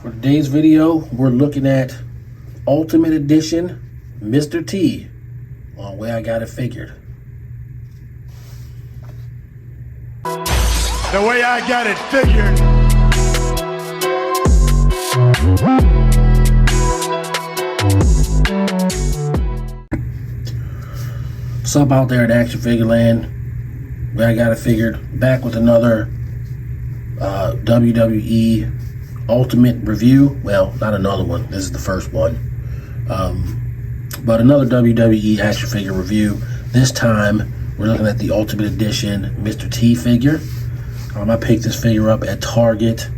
For today's video, we're looking at Ultimate Edition Mr. T on Way I Got It Figured. The way I got it figured. What's up out there at Action Figure Land? Way I Got It Figured, back with another WWE Ultimate review. Well, not another one. This is the first one. But another WWE action figure review. This time, we're looking at the Ultimate Edition Mr. T figure. I picked this figure up at Target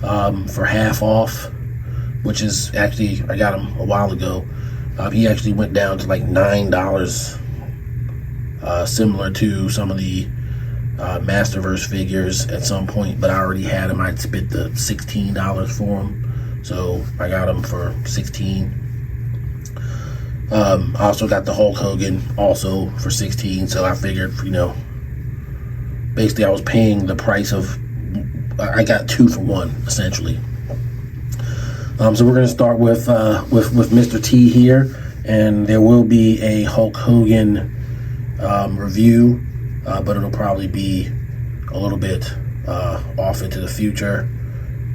for half off, which is actually, I got him a while ago. He actually went down to like $9, similar to some of the Masterverse figures at some point, but I already had him. I'd spent the $16 for him, so I got him for $16. I also got the Hulk Hogan also for $16, so I figured, you know, basically I was paying the price of, I got 2 for 1 essentially. So we're going to start with Mr. T here, and there will be a Hulk Hogan review, but it'll probably be a little bit off into the future,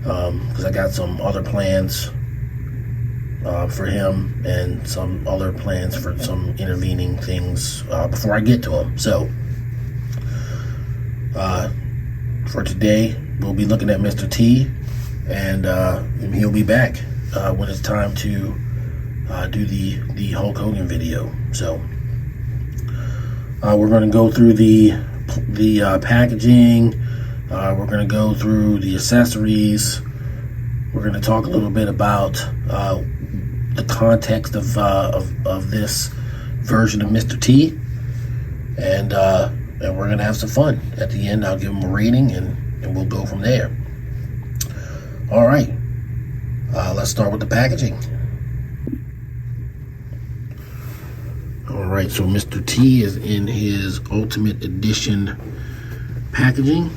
because I got some other plans for him and some other plans for some intervening things before I get to him. So for today, we'll be looking at Mr. T, and he'll be back when it's time to do the Hulk Hogan video. So we're going to go through the packaging. We're going to go through the accessories. We're going to talk a little bit about the context of this version of Mr. T, and we're going to have some fun. At the end, I'll give him a rating, and we'll go from there. All right, let's start with the packaging. All right, so Mr. T is in his Ultimate Edition packaging.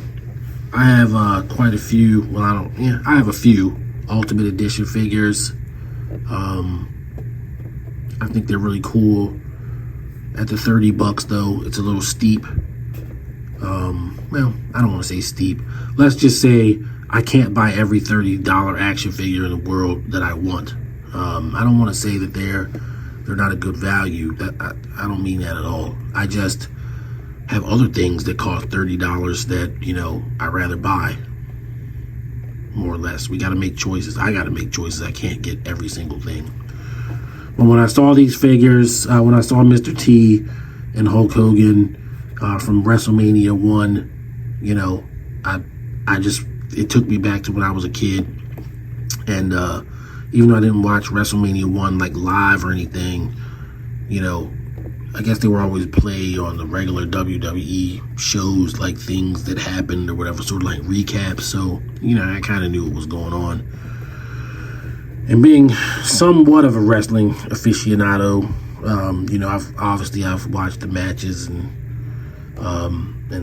I have quite a few. Well, I have a few Ultimate Edition figures. I think they're really cool. At the $30 though, it's a little steep. Well, I don't want to say steep. Let's just say I can't buy every $30 action figure in the world that I want. I don't want to say that they're not a good value. I don't mean that at all. I just have other things that cost $30 that, you know, I'd rather buy, more or less. We got to make choices. I got to make choices. I can't get every single thing. But when I saw these figures, when I saw Mr. T and Hulk Hogan from WrestleMania 1, you know, it took me back to when I was a kid. And even though I didn't watch WrestleMania 1 like live or anything, you know, I guess they were always play on the regular WWE shows, like things that happened or whatever, sort of like recaps. So, you know, I kind of knew what was going on. And being somewhat of a wrestling aficionado, you know, I've watched the matches and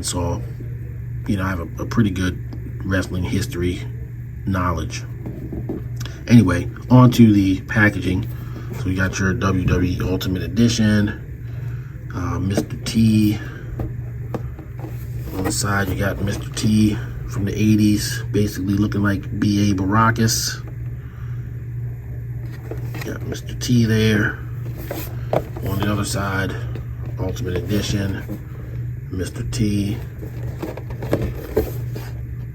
saw, you know, I have a pretty good wrestling history knowledge. Anyway, on to the packaging. So you got your WWE Ultimate Edition, Mr. T. On the side, you got Mr. T from the 80s, basically looking like B.A. Baracus. Got Mr. T there. On the other side, Ultimate Edition, Mr. T.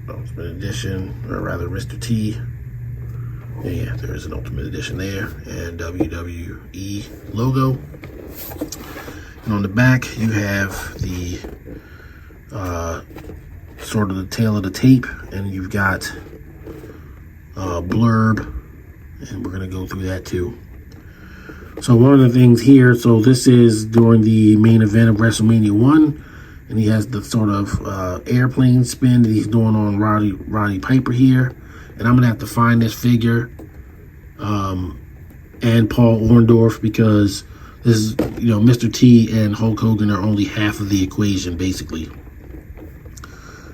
Ultimate Edition, or rather Mr. T. Yeah, there is an Ultimate Edition there, and WWE logo. And on the back, you have the sort of the tail of the tape, and you've got blurb, and we're going to go through that too. So one of the things here, so this is during the main event of WrestleMania 1, and he has the sort of airplane spin that he's doing on Roddy Piper here. And I'm going to have to find this figure and Paul Orndorff, because this is, you know, Mr. T and Hulk Hogan are only half of the equation, basically.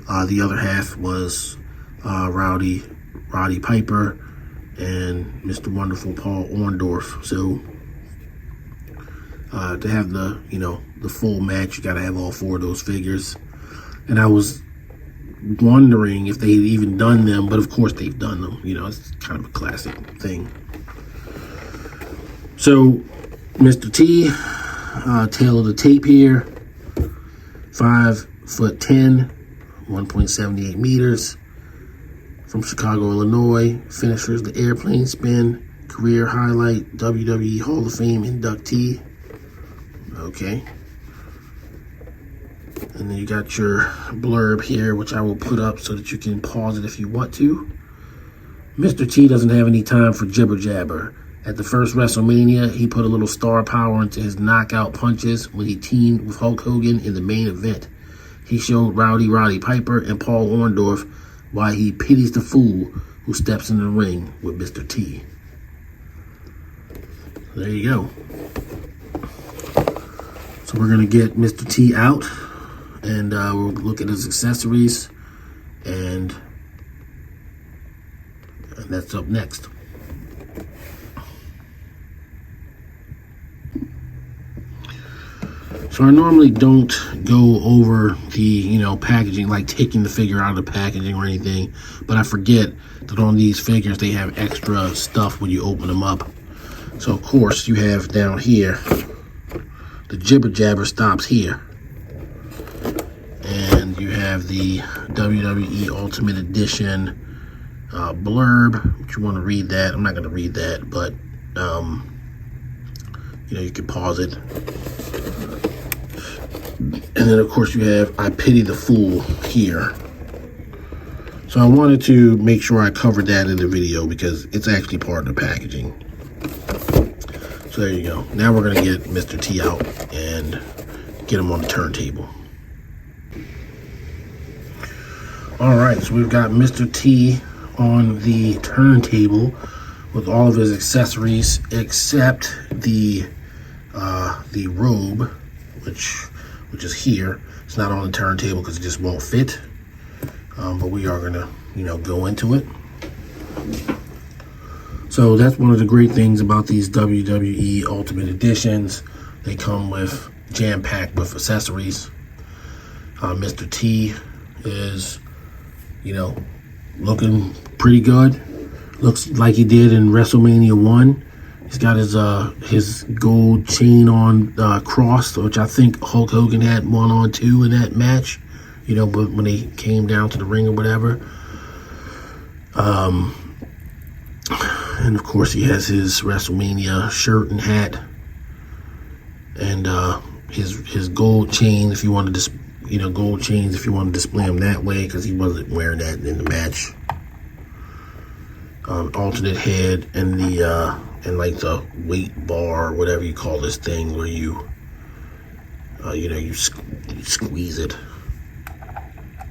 The other half was Roddy Piper and Mr. Wonderful Paul Orndorff. So to have the full match, you got to have all 4 of those figures. And I was wondering if they'd even done them, but of course they've done them. It's kind of a classic thing. So Mr. T, tail of the tape here, 5'10", 1.78 meters, from Chicago, Illinois. Finishers, the airplane spin, career highlight, WWE Hall of Fame inductee. Okay. And then you got your blurb here, which I will put up so that you can pause it if you want to. Mr. T doesn't have any time for jibber jabber. At the first WrestleMania, he put a little star power into his knockout punches when he teamed with Hulk Hogan in the main event. He showed Roddy Piper and Paul Orndorff why he pities the fool who steps in the ring with Mr. T. There you go. So we're going to get Mr. T out, and we'll look at his accessories, and that's up next. So I normally don't go over the, packaging, like taking the figure out of the packaging or anything, but I forget that on these figures they have extra stuff when you open them up. So of course you have down here, the jibber jabber stops here. And you have the WWE Ultimate Edition blurb, if you want to read that. I'm not going to read that, but you can pause it. And then of course you have I Pity the Fool here. So I wanted to make sure I covered that in the video because it's actually part of the packaging. So there you go. Now we're going to get Mr. T out and get him on the turntable. Alright, so we've got Mr. T on the turntable with all of his accessories except the robe, which is here. It's not on the turntable because it just won't fit. But we are gonna, go into it. So that's one of the great things about these WWE Ultimate Editions. They come with jam-packed with accessories. Mr. T is, looking pretty good. Looks like he did in WrestleMania 1. He's got his gold chain on cross, which I think Hulk Hogan had one on too in that match, but when he came down to the ring or whatever. And of course he has his WrestleMania shirt and hat, and his gold chain if you want to gold chains if you want to display them that way, because he wasn't wearing that in the match. Alternate head and the and like the weight bar or whatever you call this thing where you squeeze it.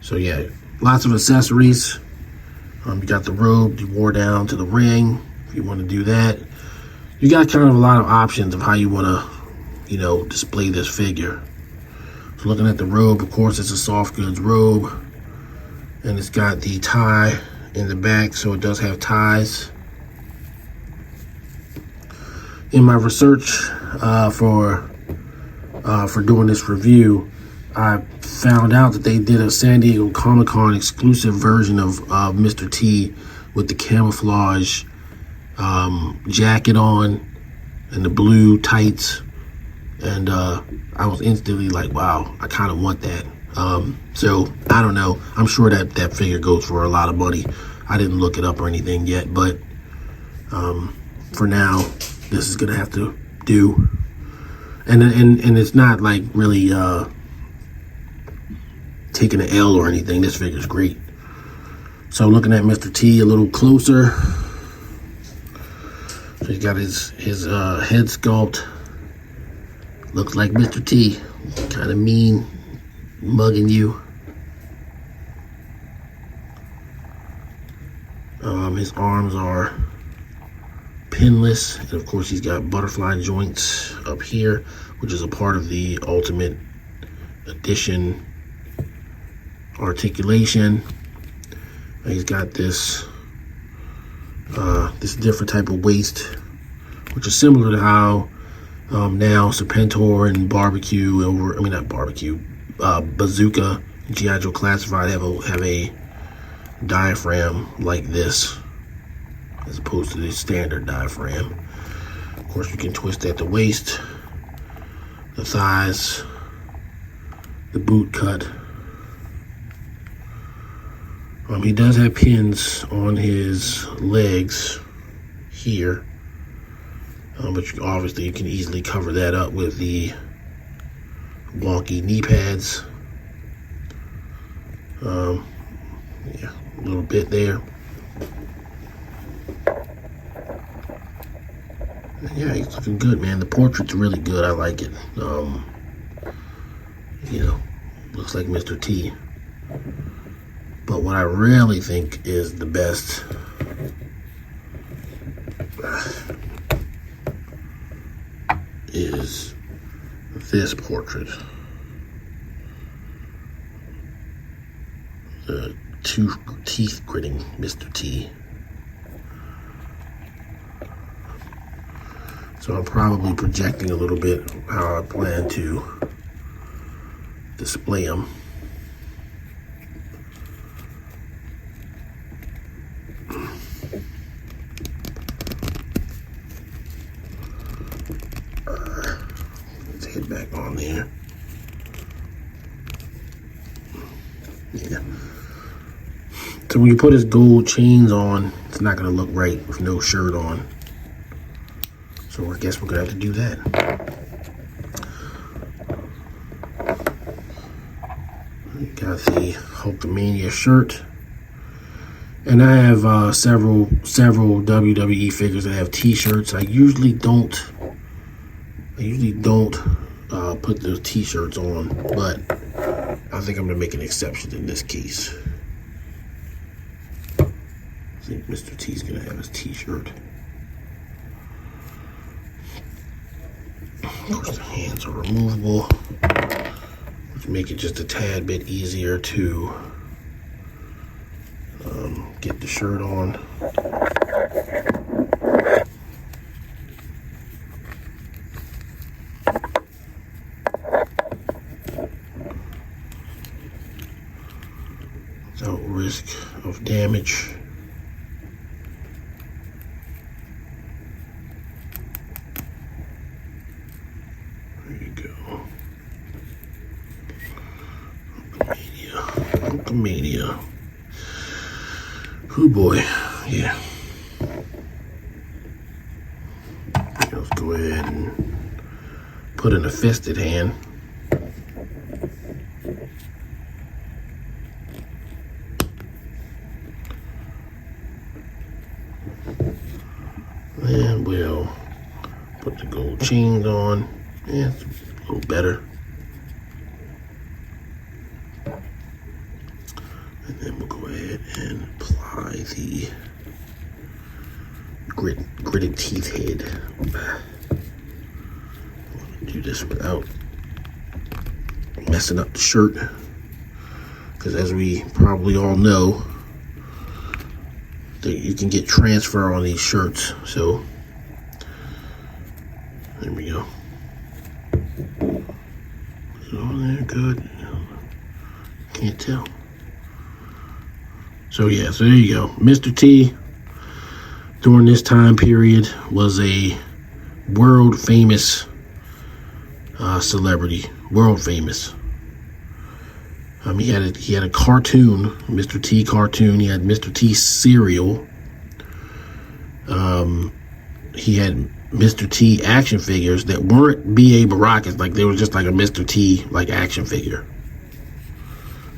So yeah, lots of accessories. You got the robe you wore down to the ring if you want to do that. You got kind of a lot of options of how you want to display this figure. So looking at the robe, of course it's a soft goods robe, and it's got the tie in the back, so it does have ties. In my research for doing this review, I found out that they did a San Diego Comic-Con exclusive version of Mr. T with the camouflage jacket on and the blue tights, and I was instantly like, wow, I kind of want that. So I don't know, I'm sure that figure goes for a lot of money. I didn't look it up or anything yet, but for now this is gonna have to do. And it's not like really taking an L or anything. This figure's great. So looking at Mr. T a little closer, so he's got his head sculpt. Looks like Mr. T, kind of mean, mugging you. His arms are pinless, and of course he's got butterfly joints up here, which is a part of the Ultimate Edition articulation. And he's got this This different type of waist, which is similar to how now Serpentor and Bazooka, G.I. Joe Classified have a diaphragm like this, as opposed to the standard diaphragm. Of course, you can twist at the waist, the thighs, the boot cut. He does have pins on his legs here, but obviously you can easily cover that up with the wonky knee pads. Yeah, a little bit there. Yeah, he's looking good, man. The portrait's really good. I like it. Looks like Mr. T. But what I really think is the best is this portrait. The teeth gritting Mr. T. So I'm probably projecting a little bit how I plan to display them. Let's head back on there. Yeah. So when you put his gold chains on, it's not going to look right with no shirt on. So I guess we're going to have to do that. Got the Hulkamania shirt. And I have several WWE figures that have t-shirts. I usually don't put those t-shirts on, but I think I'm going to make an exception in this case. I think Mr. T's going to have his t-shirt. Of course, the hands are removable, which make it just a tad bit easier to get the shirt on. Without risk of damage. Hulkamania. Oh boy, yeah. Let's go ahead and put in a fisted hand. And we'll put the gold chains on. Yeah, it's a little better. And then we'll go ahead and apply the gritted teeth head. Do this without messing up the shirt, because as we probably all know, you can get transfer on these shirts. So there we go. Is it on there? Good. Can't tell. So yeah, so there you go. Mr. T, during this time period, was a world famous celebrity. World famous. He had a cartoon, Mr. T cartoon. He had Mr. T cereal. He had Mr. T action figures that weren't B.A. Baracus. Like, they were just like a Mr. T like action figure.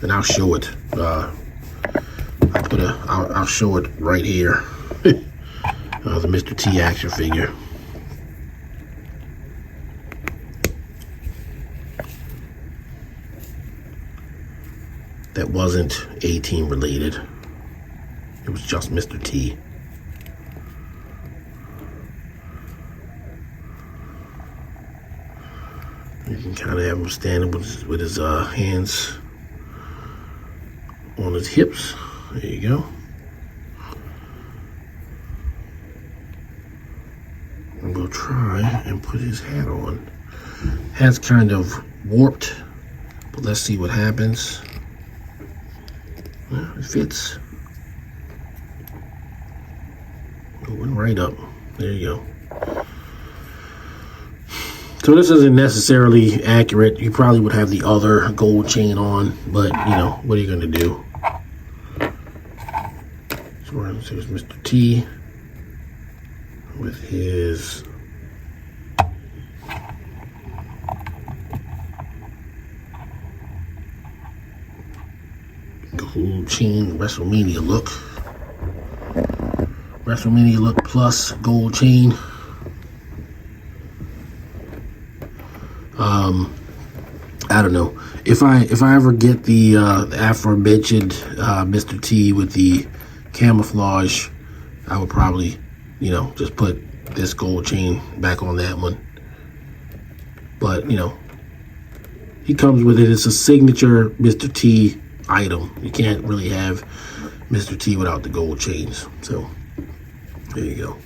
And I'll show it. I'll show it right here. The Mr. T action figure. That wasn't A-Team related. It was just Mr. T. You can kind of have him standing with his hands on his hips. There you go. and put his hat on. Hat's kind of warped, but let's see what happens. Well, it fits. Going right up. There you go. So this isn't necessarily accurate. You probably would have the other gold chain on, but you know, what are you gonna do? So here's Mr. T with his gold chain WrestleMania look. WrestleMania look plus gold chain. I don't know if I ever get the aforementioned Mr. T with the camouflage, I would probably, you know, just put this gold chain back on that one. But you know, he comes with it. It's a signature Mr. T item. You can't really have Mr. T without the gold chains. So there you go.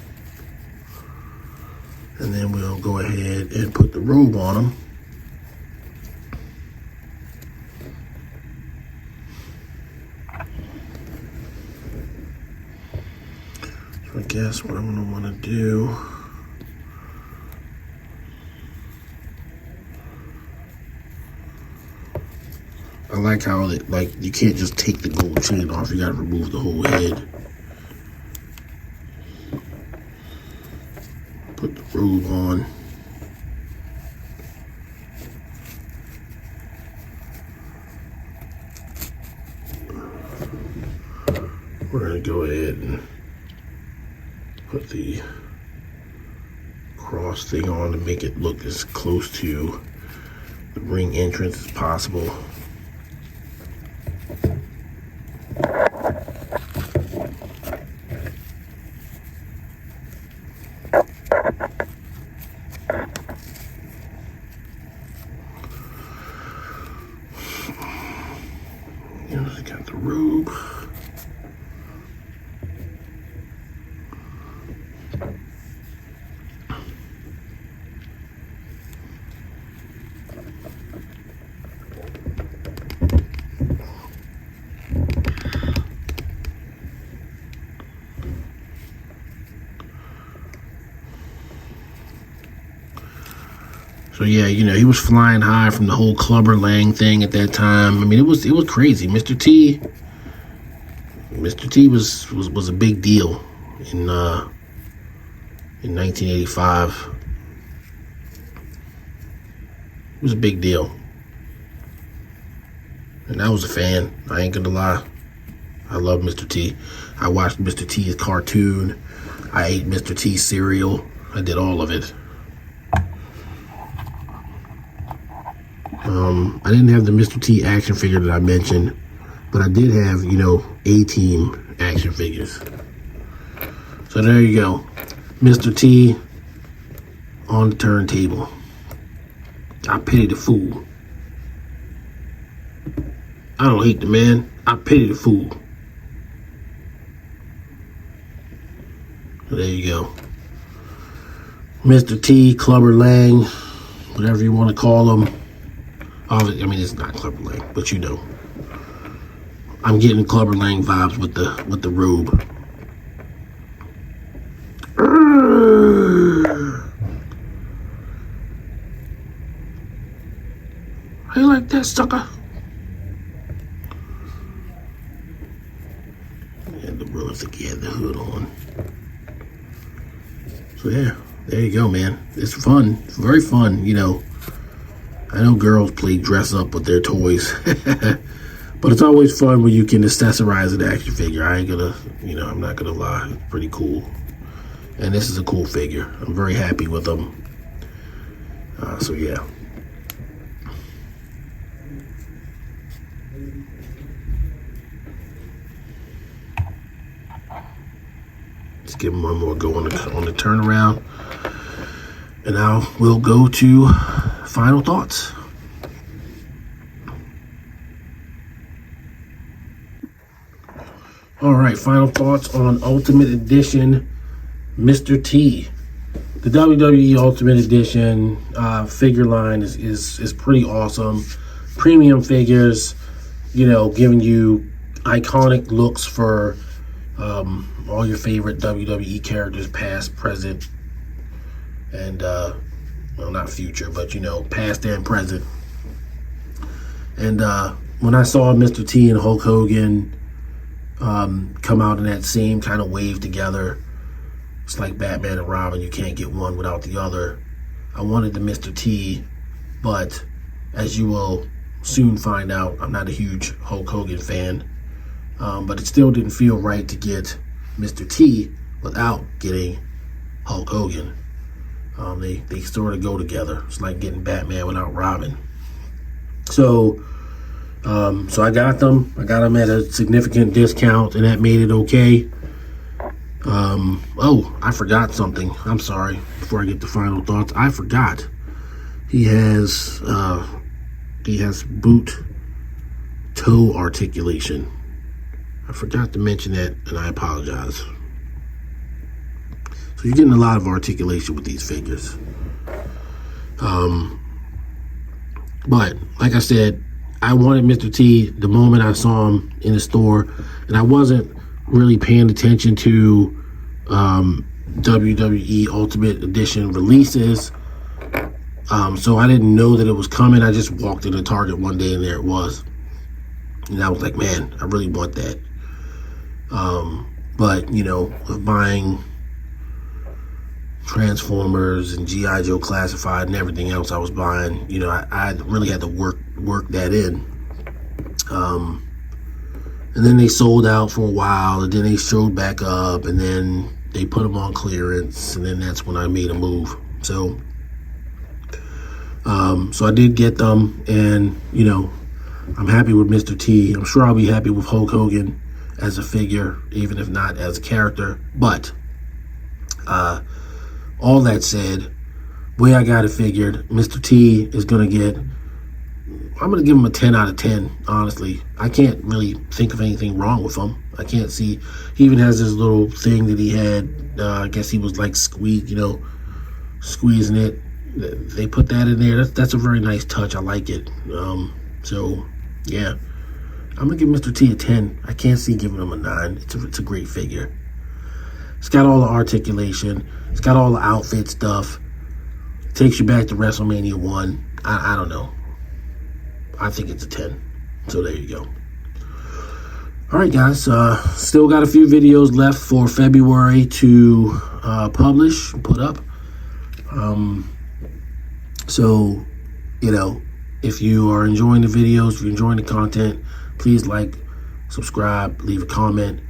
And then we'll go ahead and put the robe on him. So I guess what I'm gonna wanna do, I like how it, like, you can't just take the gold chain off, you gotta remove the whole head. Put the robe on. We're gonna go ahead and put the cross thing on to make it look as close to the ring entrance as possible. Got the robe. So yeah, you know, he was flying high from the whole Clubber Lang thing at that time. I mean, it was crazy. Mr. T was a big deal in 1985. It was a big deal. And I was a fan. I ain't gonna lie. I love Mr. T. I watched Mr. T's cartoon. I ate Mr. T's cereal. I did all of it. I didn't have the Mr. T action figure that I mentioned, but I did have, you know, A-Team action figures. So there you go. Mr. T on the turntable. I pity the fool. I don't hate the man. I pity the fool. So there you go. Mr. T, Clubber Lang, whatever you want to call him. I mean, it's not Clubber Lang, but you know. I'm getting Clubber Lang vibes with the robe. How you like that, sucker? And the rose again, the hood on. So yeah, there you go, man. It's fun. It's very fun, you know. I know girls play dress up with their toys, but it's always fun when you can accessorize an action figure. I ain't gonna, you know, I'm not gonna lie. It's pretty cool. And this is a cool figure. I'm very happy with them. So yeah. Let's give him one more go on the turnaround. And now we'll go to final thoughts. All right, final thoughts on Ultimate Edition Mr. T. the WWE Ultimate Edition figure line is pretty awesome. Premium figures, giving you iconic looks for all your favorite WWE characters, past, present, and well, not future, but past and present. And when I saw Mr. T and Hulk Hogan come out in that same kind of wave together, it's like Batman and Robin, you can't get one without the other. I wanted the Mr. T, but as you will soon find out, I'm not a huge Hulk Hogan fan. But it still didn't feel right to get Mr. T without getting Hulk Hogan. They sort of go together. It's like getting Batman without Robin. So I got them. I got them at a significant discount, and that made it okay. Oh, I forgot something. I'm sorry. Before I get the final thoughts, I forgot. He has boot toe articulation. I forgot to mention that, and I apologize. So you're getting a lot of articulation with these figures. But like I said, I wanted Mr. T the moment I saw him in the store, and I wasn't really paying attention to WWE Ultimate Edition releases. So I didn't know that it was coming. I just walked into Target one day and there it was. And I was like, man, I really want that. But, of buying Transformers and G.I. Joe Classified and everything else I was buying, I really had to work that in. And then they sold out for a while, and then they showed back up, and then they put them on clearance, and then that's when I made a move. So I did get them, and, I'm happy with Mr. T. I'm sure I'll be happy with Hulk Hogan as a figure, even if not as a character. But all that said, way I got it figured, Mr. T is going to get, I'm going to give him a 10 out of 10, honestly. I can't really think of anything wrong with him. I can't see, he even has this little thing that he had, I guess he was like squeezing it. They put that in there. That's a very nice touch. I like it. So, yeah. I'm going to give Mr. T a 10. I can't see giving him a 9. It's a great figure. It's got all the articulation. It's got all the outfit stuff. It takes you back to WrestleMania 1. I don't know. I think it's a 10. So there you go. All right, guys. Still got a few videos left for February to publish, put up. So, if you are enjoying the videos, if you're enjoying the content, please like, subscribe, leave a comment.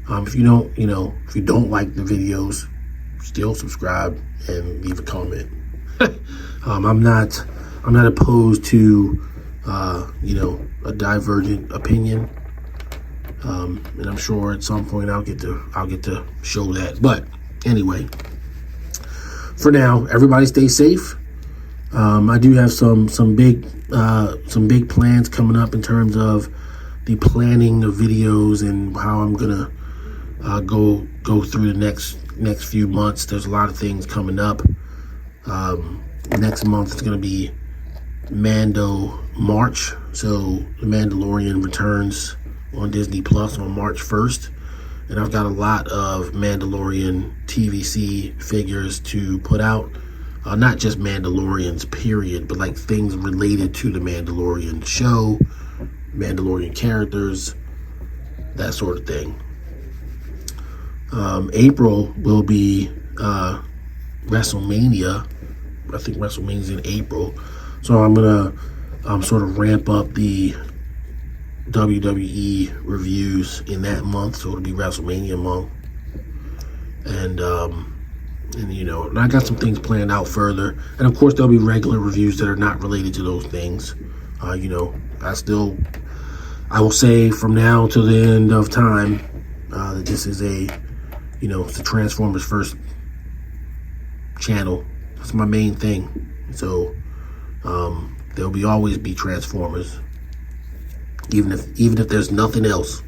If you don't like the videos, still subscribe and leave a comment. I'm not opposed to a divergent opinion. And I'm sure at some point I'll get to show that. But anyway, for now, everybody stay safe. I do have some big plans coming up in terms of the planning of videos and how I'm gonna go through the next few months. There's a lot of things coming up. Next month is gonna be Mando March, so The Mandalorian returns on Disney Plus on March 1st, and I've got a lot of Mandalorian TVC figures to put out. Not just Mandalorians, period, but like things related to the Mandalorian show, Mandalorian characters, that sort of thing. April will be WrestleMania. I think WrestleMania's in April. So I'm going to sort of ramp up the WWE reviews in that month. So it'll be WrestleMania month. And I got some things planned out further. And of course, there'll be regular reviews that are not related to those things. I will say from now till the end of time that this is it's a Transformers First channel. That's my main thing. So there'll always be Transformers, even if there's nothing else.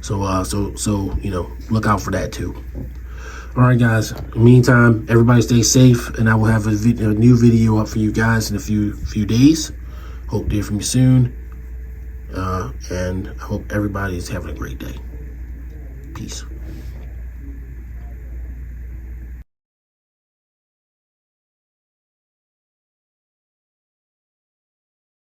So look out for that too. All right, guys. In the meantime, everybody stay safe, and I will have a new video up for you guys in a few days. Hope to hear from you soon. And I hope everybody is having a great day. Peace.